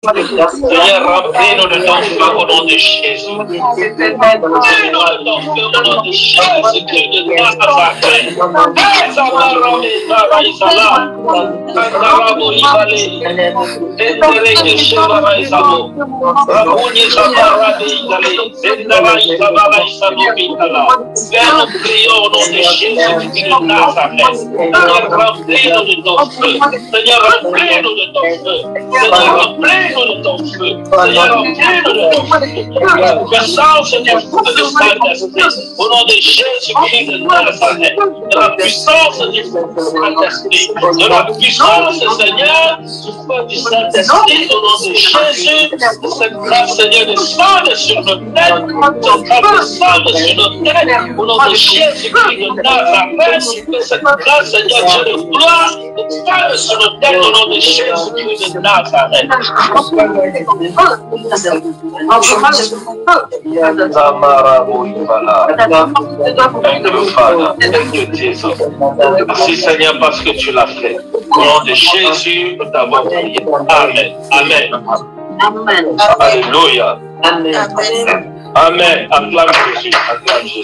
Seigneur, remplis-nous de ton feu au nom de Jésus. Remplis-nous de ton feu au nom de Jésus-Christ de Nazareth. Nous prions au nom de Jésus-Christ de Nazareth. Seigneur, remplis-nous de ton feu. Seigneur, remplis-nous de ton feu. Seigneur, remplis-nous de ton feu. Seigneur, remplis-nous de ton feu. Puissance du feu du Saint-Esprit. Au nom de Jésus-Christ de Nazareth. De la puissance du feu du Saint-Esprit. De la puissance, Seigneur, du feu du Saint-Esprit. Au nom de Jésus. De cette grâce, Seigneur, descende sur nos têtes. Cette grâce descende sur nos têtes. Au nom de Jésus-Christ de Nazareth. Que cette grâce, Seigneur, Dieu de gloire, descende sur nos têtes. Au nom de Jésus-Christ de Nazareth. Merci Seigneur parce que tu l'as fait. Au nom de Jésus, nous t'avons prié. Amen. Amen. Amen. Alléluia. Amen. Amen. Acclame Jésus. Acclame Jésus.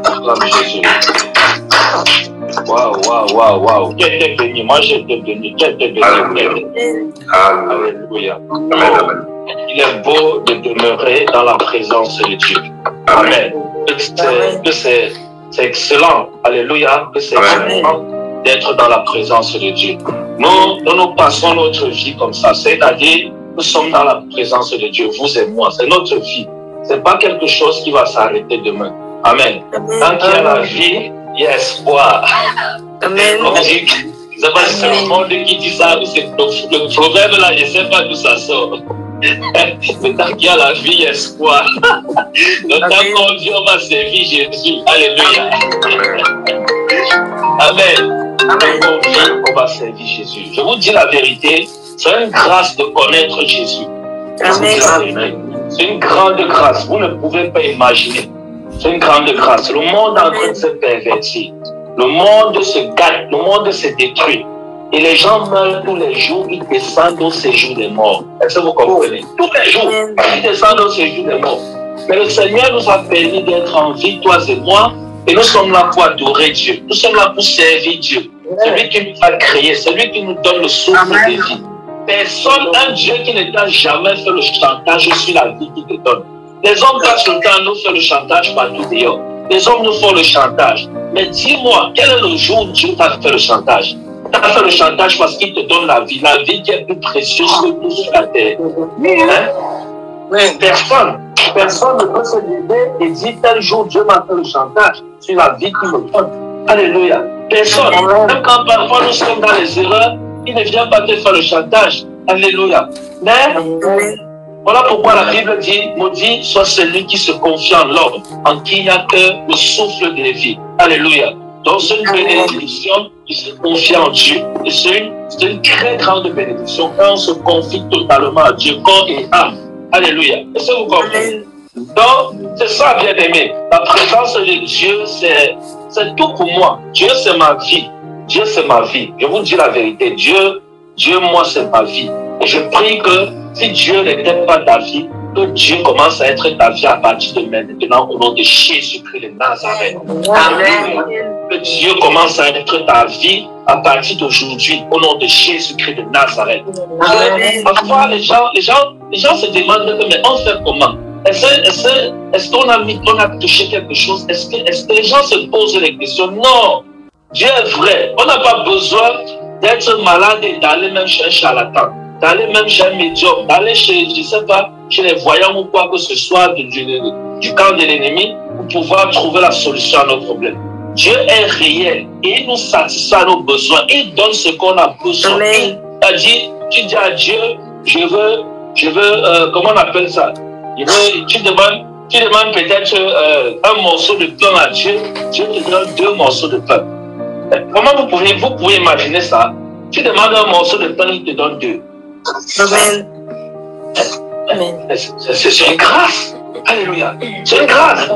Acclame Jésus. Waouh. Qui était béni? Moi, j'étais béni. Qui était béni? Alléluia. Amen. Il est beau de demeurer dans la présence de Dieu. Amen. Que c'est excellent. Alléluia. Que c'est excellent d'être dans la présence de Dieu. Nous passons notre vie comme ça. C'est-à-dire, nous sommes dans la présence de Dieu, vous et moi. C'est notre vie. Ce n'est pas quelque chose qui va s'arrêter demain. Amen. Tant qu'il y a la vie, il y a espoir. Amen. On dit, je ne sais pas si c'est le monde qui dit ça, ou c'est le proverbe là, je ne sais pas d'où ça sort. Mais tant qu'il y a la vie, il y a espoir. Donc tant qu'on vit, on va servir Jésus. Alléluia. Amen. Tant qu'on vit, on va servir Jésus. Je vous dis la vérité, c'est une grâce de connaître Jésus. Amen. C'est une grande grâce. Vous ne pouvez pas imaginer. C'est une grande grâce. Le monde est en train de se pervertir. Le monde se gâte, le monde se détruit. Et les gens meurent tous les jours, ils descendent au séjour des morts. Est-ce que vous comprenez? Tous les jours, ils descendent au séjour des morts. Mais le Seigneur nous a permis d'être en vie, toi et moi, et nous sommes là pour adorer Dieu. Nous sommes là pour servir Dieu. Celui qui nous a créé, celui qui nous donne le souffle de vie. Personne, un Dieu qui ne t'a jamais fait le chantage, je suis la vie qui te donne. Les hommes passent le temps à nous faire le chantage partout dehors. Les hommes nous font le chantage. Mais dis-moi, quel est le jour où Dieu t'a fait le chantage? Il t'a fait le chantage parce qu'il te donne la vie qui est plus précieuse que tout sur la terre. Hein? Personne ne peut se lever et dire tel jour Dieu m'a fait le chantage sur la vie qu'il me donne. Alléluia. Personne. Même quand parfois nous sommes dans les erreurs, il ne vient pas te faire le chantage. Alléluia. Mais voilà pourquoi la Bible dit, maudit soit celui qui se confie en l'homme, en qui il n'y a que le souffle de vie. Alléluia. Donc c'est une bénédiction qui se confie en Dieu. Et c'est une très grande bénédiction quand on se confie totalement à Dieu, corps et âme. Alléluia. Est-ce que vous comprenez? Donc, c'est ça, bien-aimé. La présence de Dieu, c'est tout pour moi. Dieu, c'est ma vie. Dieu, c'est ma vie. Je vous dis la vérité. Dieu, moi, c'est ma vie. Et je prie que si Dieu n'était pas ta vie, que Dieu commence à être ta vie à partir de maintenant au nom de Jésus-Christ de Nazareth. Amen. Que Dieu commence à être ta vie à partir d'aujourd'hui au nom de Jésus-Christ de Nazareth. Parfois, les gens se demandent mais on fait comment? Est-ce qu'on a touché quelque chose? Est-ce que les gens se posent les questions? Non. Dieu est vrai. On n'a pas besoin d'être malade et d'aller même chez un charlatan, d'aller même chez un médium, d'aller chez, je ne sais pas, chez les voyants ou quoi que ce soit du camp de l'ennemi pour pouvoir trouver la solution à nos problèmes. Dieu est réel et il nous satisfait à nos besoins. Il donne ce qu'on a besoin. Tu dis à Dieu, je veux, comment on appelle ça? Tu demandes peut-être un morceau de pain à Dieu, Dieu te donne 2 morceaux de pain. Comment vous pouvez imaginer ça? Tu demandes un morceau de pain, il te donne 2. Amen. C'est une grâce. Alléluia. C'est une grâce.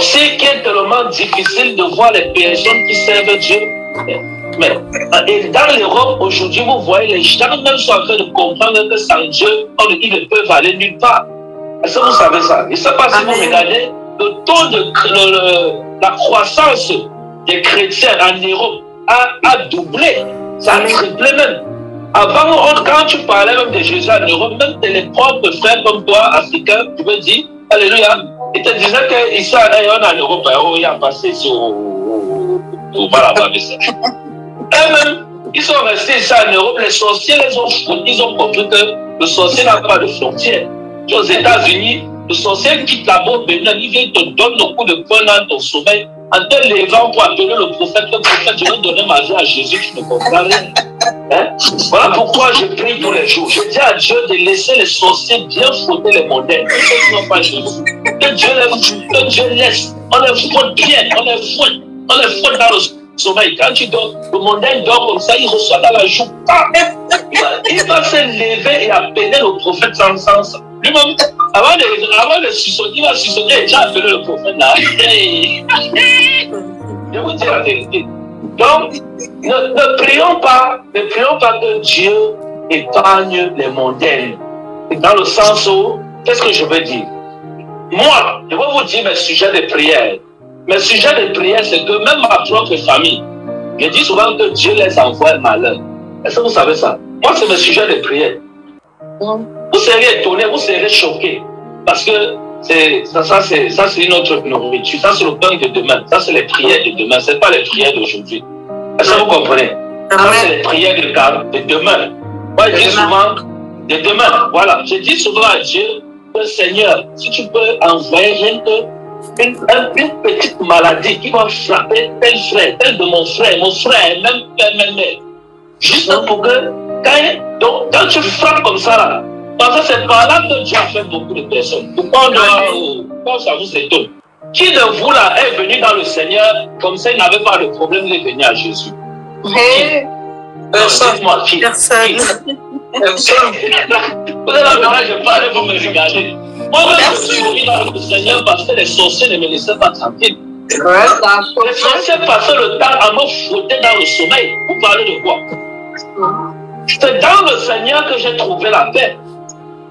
C'est qui est tellement difficile de voir les personnes qui servent Dieu. Mais et dans l'Europe, aujourd'hui, vous voyez, les gens même sont en train de comprendre que sans Dieu, ils ne peuvent aller nulle part. Est-ce que vous savez ça? Je ne sais pas si vous regardez le taux de la croissance des chrétiens en Europe a doublé. Ça a triplé même. Avant, quand tu parlais même de Jésus en Europe, même les propres frères comme toi, africains, tu veux dire, alléluia, ils te disaient qu'ici en Europe, il y a passé ici au Malababissa. Eux-mêmes, ils sont restés ici en Europe, les sorciers les ont foutus, ils ont compris que le sorcier n'a pas de frontières. Aux États-Unis, le sorcier quitte la bombe, il vient te donne le coup de poing dans ton sommeil, en te levant pour appeler le prophète, je vais donner ma vie à Jésus, tu ne comprends rien. Hein? Voilà pourquoi je prie tous les jours. Je dis à Dieu de laisser les sorciers bien frotter les mondains. Ils ne sont pas Jésus. Que Dieu laisse. On les frotte bien, on les frotte dans le sommeil. Quand tu dors, le mondain dort comme ça, il reçoit dans la joue. Il va se lever et appeler le prophète sans sens. Lui-même, avant de sussauter, il va sussauter et déjà appeler le prophète là. Je vous dis la vérité. Donc, ne prions pas que Dieu épargne les mondains. Dans le sens où, qu'est-ce que je veux dire? Moi, je vais vous dire mes sujets de prière. Mes sujets de prière, c'est que même ma propre famille, je dis souvent que Dieu les envoie malheur. Est-ce que vous savez ça? Moi, c'est mes sujets de prière. Vous serez étonnés, vous serez choqués. Parce que ça c'est une autre nourriture. Ça, c'est le pain de demain. Ça, c'est les prières de demain. Ce n'est pas les prières d'aujourd'hui. Est-ce que vous comprenez? Ça, c'est les prières de demain. Moi, je dis souvent, de demain. Voilà. Je dis souvent à Dieu, Seigneur, si tu peux envoyer rien que une petite maladie qui va frapper tel frère, tel de mon frère, même mère. Juste pour que, quand tu frappes comme ça, là, parce que c'est par là que Dieu a fait beaucoup de personnes. Pourquoi ça vous étonne? Qui de vous là est venu dans le Seigneur comme ça, il n'avait pas de problème de venir à Jésus? Personne. Dites-moi qui? Personne. Vous êtes là maintenant, je parle, vous me regardez. Moi, je suis venu dans le Seigneur parce que les sorciers ne me laissaient pas tranquille. Les sorciers passaient le temps à me frotter dans le sommeil. Vous parlez de quoi? C'est dans le Seigneur que j'ai trouvé la paix.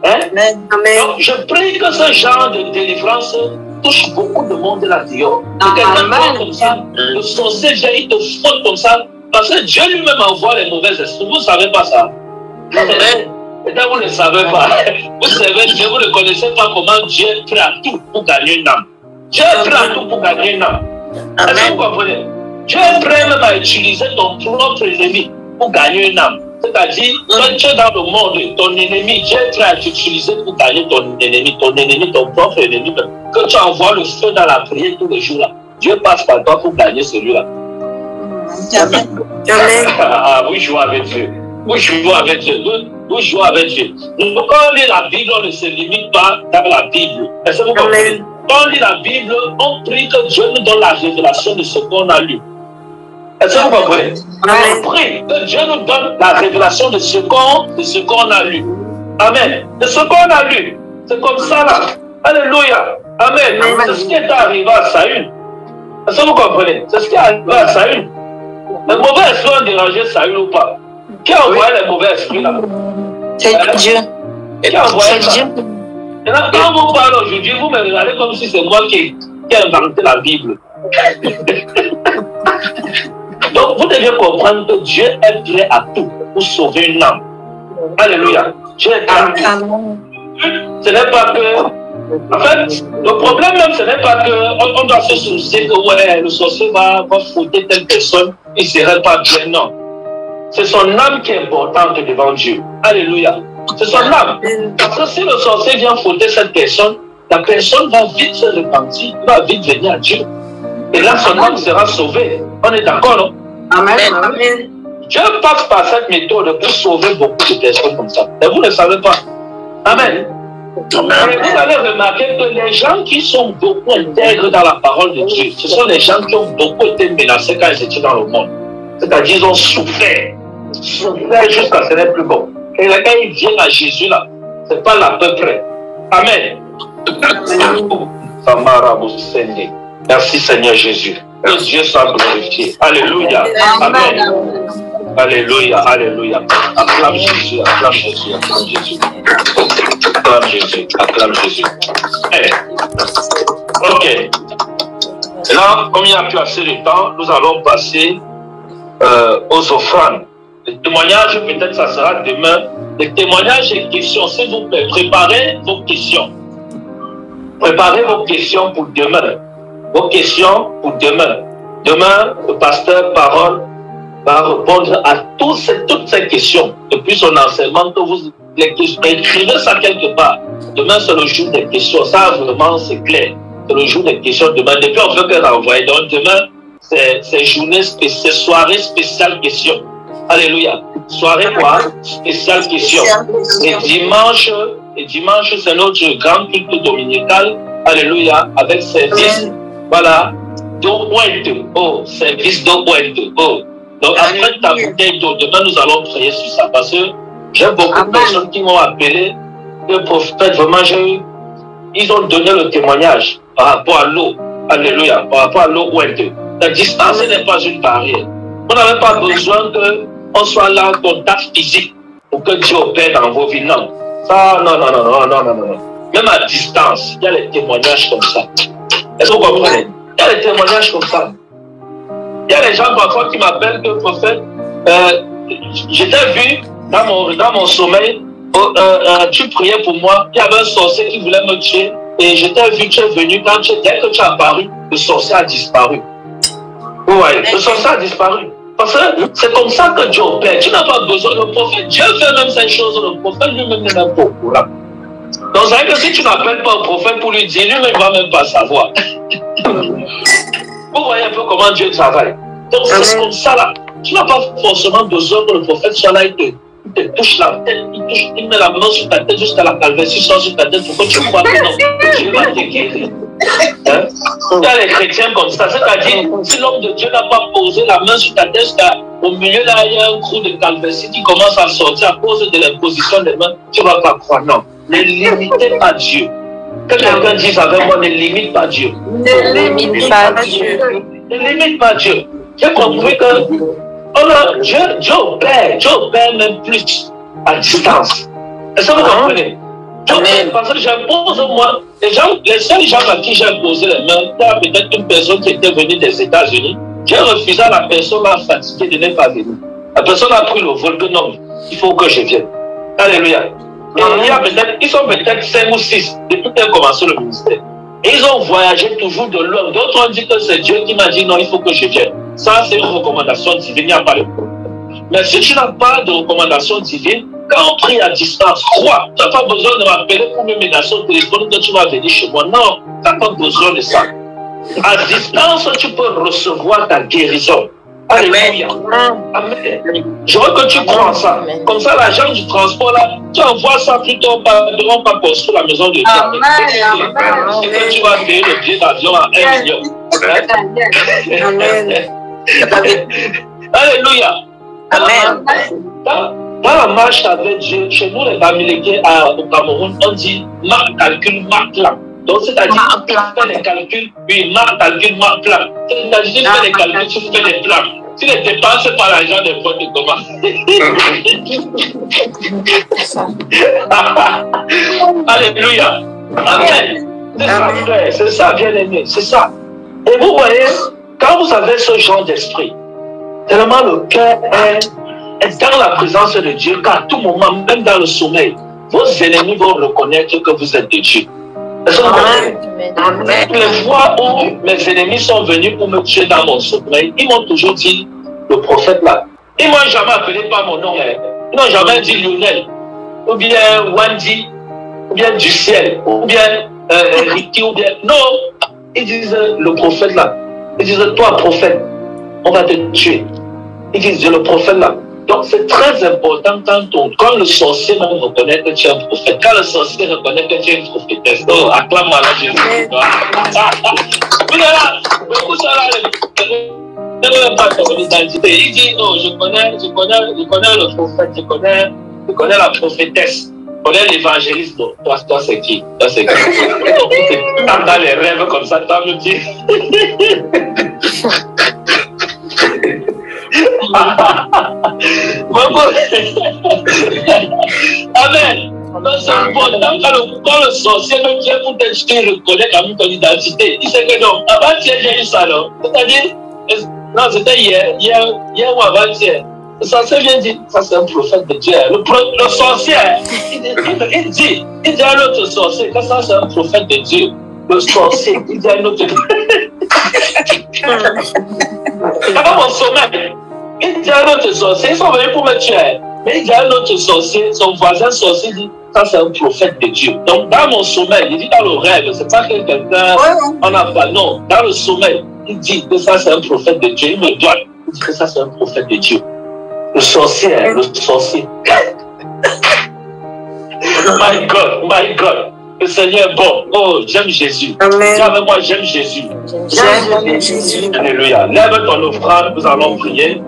Hein? Donc, je prie que ce genre de délivrance touche beaucoup de monde là-dedans. Quelqu'un comme ça, le sorcier vient, il te frotte comme ça, parce que Dieu lui-même envoie les mauvais esprits. Vous ne savez pas ça? Peut-être vous ne savez pas. Vous savez, Dieu, vous ne connaissez pas comment Dieu est prêt à tout pour gagner une âme. Dieu est prêt à tout pour gagner une âme. Est-ce que vous comprenez? Dieu est prêt même à utiliser ton propre ennemi pour gagner une âme. C'est-à-dire, quand tu es dans le monde, ton ennemi, Dieu est prêt à t'utiliser pour gagner ton ennemi, ton propre ennemi. Que tu envoies le feu dans la prière tous les jours là, Dieu passe par toi pour gagner celui-là. Amen. Ah, vous jouez avec Dieu. Vous jouez avec Dieu. Vous jouez avec Dieu. Donc, quand on lit la Bible, on ne se limite pas dans la Bible. Est-ce que vous comprenez? Quand on lit la Bible, on prie que Dieu nous donne la révélation de ce qu'on a lu. Est-ce que vous comprenez? On prie que Dieu nous donne la révélation de ce qu'on a lu. Amen. De ce qu'on a lu. C'est comme ça là. Alléluia. Amen. C'est ce qui est arrivé à Saül. Est-ce que vous comprenez? C'est ce qui est arrivé à Saül. Les mauvais esprits ont dérangé Saül ou pas? Qui a envoyé les mauvais esprits là? C'est Dieu. Qui a envoyé ça? Et là, quand vous parlez aujourd'hui, vous me regardez comme si c'est moi qui ai inventé la Bible. Donc, vous devez comprendre que Dieu est prêt à tout pour sauver une âme. Alléluia. Dieu est prêt à tout. Ce n'est pas que... En fait, le problème même, ce n'est pas qu'on doit se soucier que ouais, le sorcier va fouetter telle personne, il ne serait pas bien. Non. C'est son âme qui est importante devant Dieu. Alléluia. C'est son âme. Parce que si le sorcier vient fouetter cette personne, la personne va vite se repentir, va vite venir à Dieu. Et là, son âme sera sauvée. On est d'accord, non? Amen. Amen. Dieu passe par cette méthode pour sauver beaucoup de personnes comme ça. Et vous ne savez pas. Amen. Et vous allez remarquer que les gens qui sont beaucoup intègres dans la parole de Dieu, ce sont les gens qui ont beaucoup été menacés quand ils étaient dans le monde. C'est-à-dire qu'ils ont souffert jusqu'à ce n'est plus bon. Et là, quand ils viennent à Jésus, là, ce n'est pas là à peu près. Amen. Merci Seigneur Jésus. Que Dieu soit glorifié. Alléluia. Amen. Alléluia. Alléluia. Acclame Jésus. Acclame Jésus. Acclame Jésus. Acclame Jésus. Acclame Jésus. Hey. Ok. Là, comme il n'y a plus assez de temps, nous allons passer aux offrandes. Les témoignages, peut-être ça sera demain. Les témoignages et questions, s'il vous plaît, préparez vos questions. Préparez vos questions pour demain. Vos questions pour demain. Demain, le pasteur Parole va répondre à toutes ces questions. Depuis son enseignement, que vous écrivez ça quelque part. Demain, c'est le jour des questions. Ça, vraiment, c'est clair. C'est le jour des questions demain. Depuis, on veut qu'elle envoie. Donc, demain, c'est journée spéciale, soirée spéciale question. Alléluia. Soirée quoi? Spéciale question. Et dimanche, c'est notre grand culte dominical. Alléluia. Avec service. Voilà. D'eau pointe. Oh, service d'eau pointe. Oh. Donc, après ta bouteille d'eau, demain, nous allons prier sur ça. Parce que j'ai beaucoup de personnes qui m'ont appelé. Le prophète, vraiment, ils ont donné le témoignage par rapport à l'eau. Alléluia. Par rapport à l'eau pointe. La distance n'est pas une barrière. On n'avait pas besoin qu'on soit là en contact physique pour que Dieu opère dans vos vies. Non. Ça, non. Même à distance, il y a les témoignages comme ça. Est-ce que vous comprenez? Il y a des témoignages comme ça. Il y a des gens parfois qui m'appellent que le prophète, je t'ai vu dans mon sommeil, tu priais pour moi, il y avait un sorcier qui voulait me tuer, et je t'ai vu, tu es venu, dès que tu es apparu, le sorcier a disparu. Ouais, le sorcier a disparu. Parce que c'est comme ça que Dieu opère. Tu n'as pas besoin, le prophète, Dieu fait même ces choses, le prophète lui-même n'est même pas au courant. Donc, c'est vrai que si tu n'appelles pas le prophète pour lui dire, lui-même ne va même pas savoir. Vous voyez un peu comment Dieu travaille. Donc, c'est comme ça là. Tu n'as pas forcément besoin que le prophète soit là, il te touche la tête, il met la main sur ta tête jusqu'à la calvitie sur ta tête pour que tu crois que non, Dieu va te guérir. Hein? Il y a les chrétiens comme ça, c'est-à-dire, si l'homme de Dieu n'a pas posé la main sur ta tête, au milieu là, il y a un trou de calvitie qui commence à sortir à cause de l'imposition des mains, tu ne vas pas croire. Non, ne limitez pas Dieu. Que quelqu'un dise avec moi, ne limite pas Dieu. Ne limite pas Dieu. Ne limite pas Dieu. J'ai compris que Dieu opère même plus à distance. Est-ce que vous comprenez? Parce que j'impose moi, les seuls gens à qui j'ai imposé les mains, il y a peut-être une personne qui était venue des États-Unis. J'ai refusé à la personne fatiguée de ne pas venir. La personne a pris le vol que non, il faut que je vienne. Alléluia. Et ils sont peut-être 5 ou 6 depuis qu'ils ont commencé le ministère. Et ils ont voyagé toujours de loin. D'autres ont dit que c'est Dieu qui m'a dit non, il faut que je vienne. Ça, c'est une recommandation divine, il n'y a pas de problème. Mais si tu n'as pas de recommandation divine, quand on prie à distance, crois, tu n'as pas besoin de m'appeler pour me menacer au téléphone que tu vas venir chez moi. Non, tu n'as pas besoin de ça. À distance, tu peux recevoir ta guérison. Alléluia. Amen. Je veux que tu crois en ça. Comme ça, l'agent du transport, là, tu envoies ça plutôt devant pas construire la maison de Dieu. C'est que tu vas payer le billet d'avion à 1 million. Amen. Alléluia. Amen. Dans la marche avec Dieu, chez nous les Bamilékés au Cameroun, on dit marque, calcul, marque, plan. Donc c'est-à-dire tu fais les calculs, oui, marque, calcul, marque, plan. C'est-à-dire tu fais les calculs, tu fais des plans. Tu ne dépenses pas l'argent des potes de Thomas. Alléluia. Amen. C'est ça, frère. C'est ça, bien aimé. C'est ça. Et vous voyez, quand vous avez ce genre d'esprit, tellement le cœur est dans la présence de Dieu qu'à tout moment, même dans le sommeil, vos ennemis vont reconnaître que vous êtes de Dieu. Les fois où mes ennemis sont venus pour me tuer dans mon sommeil, ils m'ont toujours dit, le prophète là. Ils m'ont jamais appelé par mon nom. Ils n'ont jamais dit Lionel, ou bien Wendy, ou bien du ciel, ou bien Ricky, ou bien... Non, ils disent le prophète là. Ils disent, toi prophète, on va te tuer. Ils disent, le prophète là. Donc c'est très important quand le sorcier reconnaît que tu es un prophète, quand le sorcier reconnaît que tu es une prophétesse. Oh, acclame-moi là, Jésus. Vous là, beaucoup ça là, ne même pas ton identité. Il dit, oh, je connais le prophète, je connais la prophétesse. On est l'évangéliste. Bon, toi c'est qui? Toi, c'est qui? Tu tapes dans les rêves comme ça, toi, me dis. Amen. Non, c'est important quand le sorcier me vient pour t'instruire, il reconnaît quand même ton identité. Il sait que non, avant-hier, j'ai eu ça, non? C'est-à-dire, non, c'était hier ou avant-hier. Le sorcier vient dire, ça c'est un prophète de Dieu. Le sorcier, il dit à l'autre sorcier que ça c'est un prophète de Dieu. Le sorcier, il dit à l'autre. Avant mon sommeil, il dit à l'autre sorcier, ils sont venus pour me tuer. Mais il dit à l'autre sorcier, son voisin sorcier dit, ça c'est un prophète de Dieu. Donc dans mon sommeil, il dit dans le rêve, c'est pas que quelqu'un en a pas, non. Dans le sommeil, il dit que ça c'est un prophète de Dieu. Il me doit, il dit que ça c'est un prophète de Dieu. Le sorcier. My God. Le Seigneur est bon. Oh, j'aime Jésus. Amen. Dis avec moi, j'aime Jésus. J'aime Jésus. Alléluia. Lève ton offrande, nous allons prier.